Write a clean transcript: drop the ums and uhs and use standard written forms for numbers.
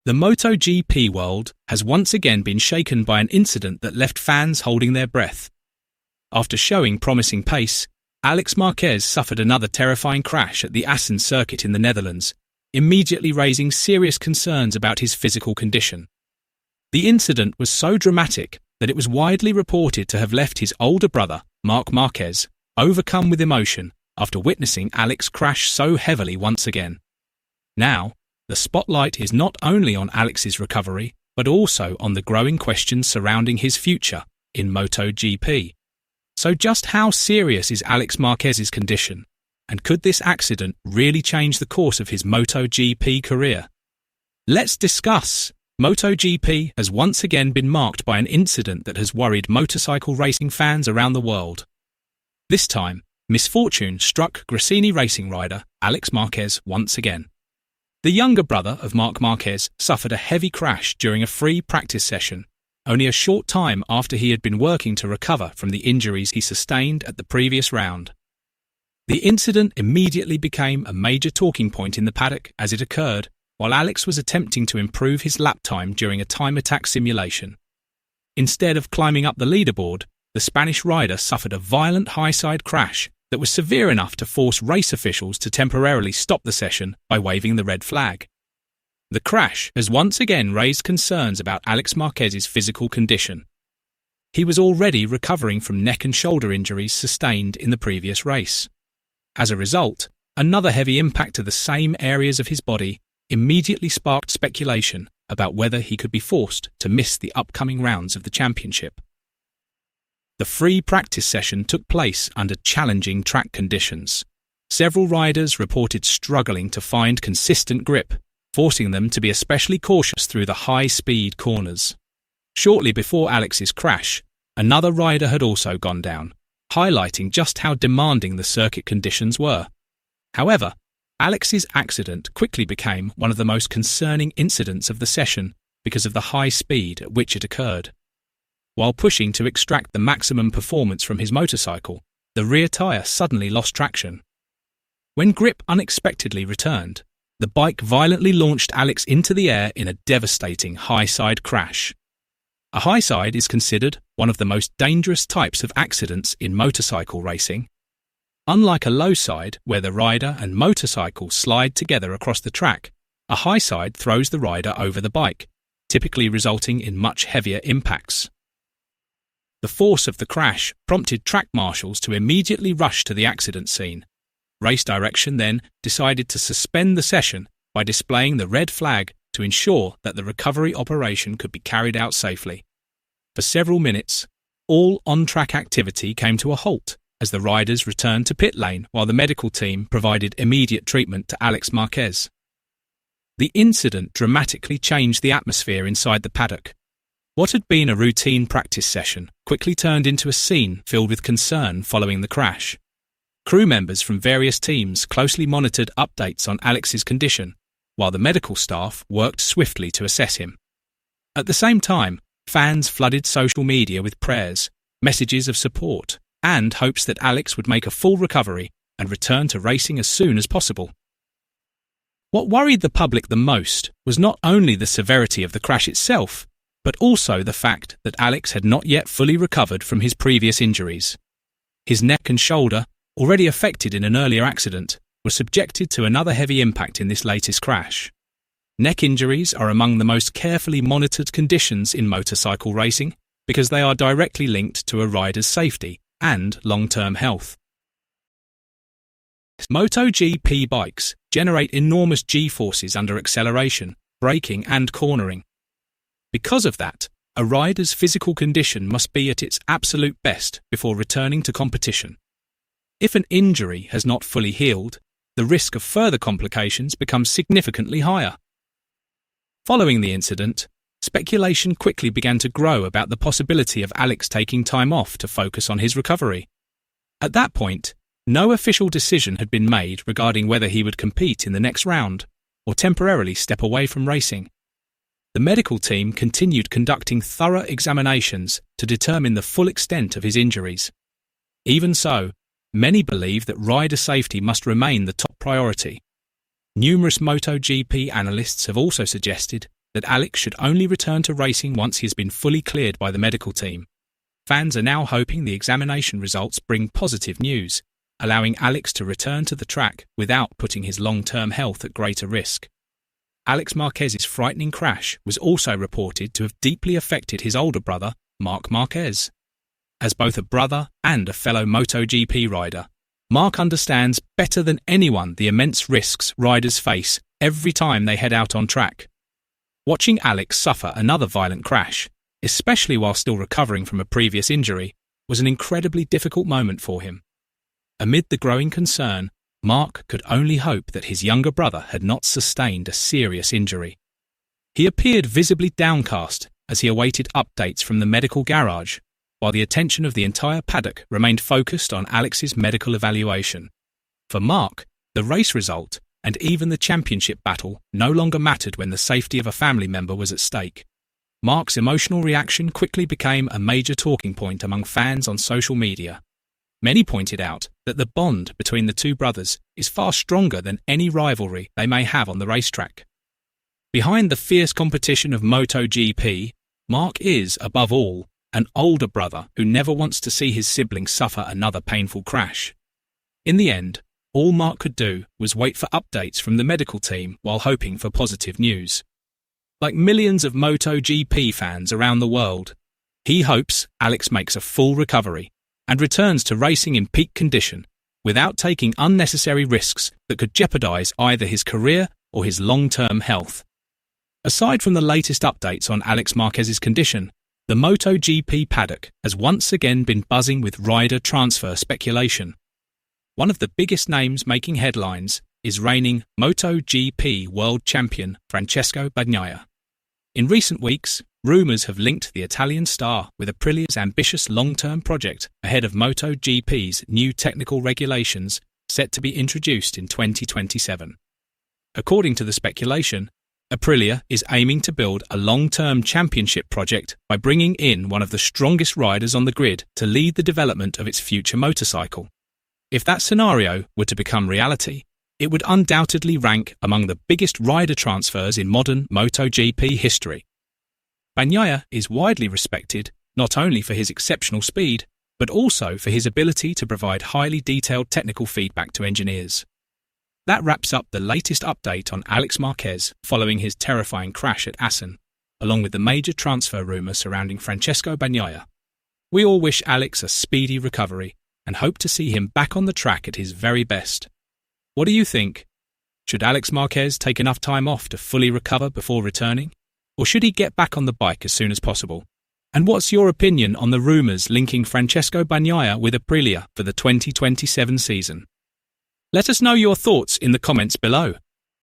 The MotoGP world has once again been shaken by an incident that left fans holding their breath. After showing promising pace, Alex Márquez suffered another terrifying crash at the Assen circuit in the Netherlands, immediately raising serious concerns about his physical condition. The incident was so dramatic that it was widely reported to have left his older brother, Marc Márquez, overcome with emotion after witnessing Alex crash so heavily once again. Now, the spotlight is not only on Alex's recovery, but also on the growing questions surrounding his future in MotoGP. So just how serious is Alex Márquez's condition? And could this accident really change the course of his MotoGP career? Let's discuss. MotoGP has once again been marked by an incident that has worried motorcycle racing fans around the world. This time, misfortune struck Gresini racing rider Alex Márquez once again. The younger brother of Marc Márquez suffered a heavy crash during a free practice session, only a short time after he had been working to recover from the injuries he sustained at the previous round. The incident immediately became a major talking point in the paddock as it occurred, while Alex was attempting to improve his lap time during a time attack simulation. Instead of climbing up the leaderboard, the Spanish rider suffered a violent high-side crash that was severe enough to force race officials to temporarily stop the session by waving the red flag. The crash has once again raised concerns about Alex Márquez's physical condition. He was already recovering from neck and shoulder injuries sustained in the previous race. As a result, another heavy impact to the same areas of his body immediately sparked speculation about whether he could be forced to miss the upcoming rounds of the championship. The free practice session took place under challenging track conditions. Several riders reported struggling to find consistent grip, forcing them to be especially cautious through the high-speed corners. Shortly before Alex's crash, another rider had also gone down, highlighting just how demanding the circuit conditions were. However, Alex's accident quickly became one of the most concerning incidents of the session because of the high speed at which it occurred. While pushing to extract the maximum performance from his motorcycle, the rear tyre suddenly lost traction. When grip unexpectedly returned, the bike violently launched Alex into the air in a devastating high-side crash. A high-side is considered one of the most dangerous types of accidents in motorcycle racing. Unlike a low side, where the rider and motorcycle slide together across the track, a high side throws the rider over the bike, typically resulting in much heavier impacts. The force of the crash prompted track marshals to immediately rush to the accident scene. Race direction then decided to suspend the session by displaying the red flag to ensure that the recovery operation could be carried out safely. For several minutes, all on-track activity came to a halt as the riders returned to pit lane while the medical team provided immediate treatment to Alex Márquez. The incident dramatically changed the atmosphere inside the paddock. What had been a routine practice session quickly turned into a scene filled with concern following the crash. Crew members from various teams closely monitored updates on Alex's condition, while the medical staff worked swiftly to assess him. At the same time, fans flooded social media with prayers, messages of support, and hopes that Alex would make a full recovery and return to racing as soon as possible. What worried the public the most was not only the severity of the crash itself, but also the fact that Alex had not yet fully recovered from his previous injuries. His neck and shoulder, already affected in an earlier accident, were subjected to another heavy impact in this latest crash. Neck injuries are among the most carefully monitored conditions in motorcycle racing because they are directly linked to a rider's safety and long-term health. MotoGP bikes generate enormous G-forces under acceleration, braking and cornering. Because of that, a rider's physical condition must be at its absolute best before returning to competition. If an injury has not fully healed, the risk of further complications becomes significantly higher. Following the incident, speculation quickly began to grow about the possibility of Alex taking time off to focus on his recovery. At that point, no official decision had been made regarding whether he would compete in the next round or temporarily step away from racing. The medical team continued conducting thorough examinations to determine the full extent of his injuries. Even so, many believe that rider safety must remain the top priority. Numerous MotoGP analysts have also suggested that Alex should only return to racing once he has been fully cleared by the medical team. Fans are now hoping the examination results bring positive news, allowing Alex to return to the track without putting his long-term health at greater risk. Alex Márquez's frightening crash was also reported to have deeply affected his older brother, Marc Márquez. As both a brother and a fellow MotoGP rider, Marc understands better than anyone the immense risks riders face every time they head out on track. Watching Alex suffer another violent crash, especially while still recovering from a previous injury, was an incredibly difficult moment for him. Amid the growing concern, Marc could only hope that his younger brother had not sustained a serious injury. He appeared visibly downcast as he awaited updates from the medical garage, while the attention of the entire paddock remained focused on Alex's medical evaluation. For Marc, the race result and even the championship battle no longer mattered when the safety of a family member was at stake. Marc's emotional reaction quickly became a major talking point among fans on social media. Many pointed out that the bond between the two brothers is far stronger than any rivalry they may have on the racetrack. Behind the fierce competition of MotoGP, Marc is, above all, an older brother who never wants to see his sibling suffer another painful crash. In the end, all Marc could do was wait for updates from the medical team while hoping for positive news. Like millions of MotoGP fans around the world, he hopes Alex makes a full recovery and returns to racing in peak condition without taking unnecessary risks that could jeopardize either his career or his long-term health. Aside from the latest updates on Alex Márquez's condition, the MotoGP paddock has once again been buzzing with rider transfer speculation. One of the biggest names making headlines is reigning MotoGP world champion Francesco Bagnaia. In recent weeks, rumours have linked the Italian star with Aprilia's ambitious long-term project ahead of MotoGP's new technical regulations set to be introduced in 2027. According to the speculation, Aprilia is aiming to build a long-term championship project by bringing in one of the strongest riders on the grid to lead the development of its future motorcycle. If that scenario were to become reality, it would undoubtedly rank among the biggest rider transfers in modern MotoGP history. Bagnaia is widely respected not only for his exceptional speed, but also for his ability to provide highly detailed technical feedback to engineers. That wraps up the latest update on Alex Márquez following his terrifying crash at Assen, along with the major transfer rumour surrounding Francesco Bagnaia. We all wish Alex a speedy recovery and hope to see him back on the track at his very best. What do you think? Should Alex Márquez take enough time off to fully recover before returning? Or should he get back on the bike as soon as possible? And what's your opinion on the rumours linking Francesco Bagnaia with Aprilia for the 2027 season? Let us know your thoughts in the comments below.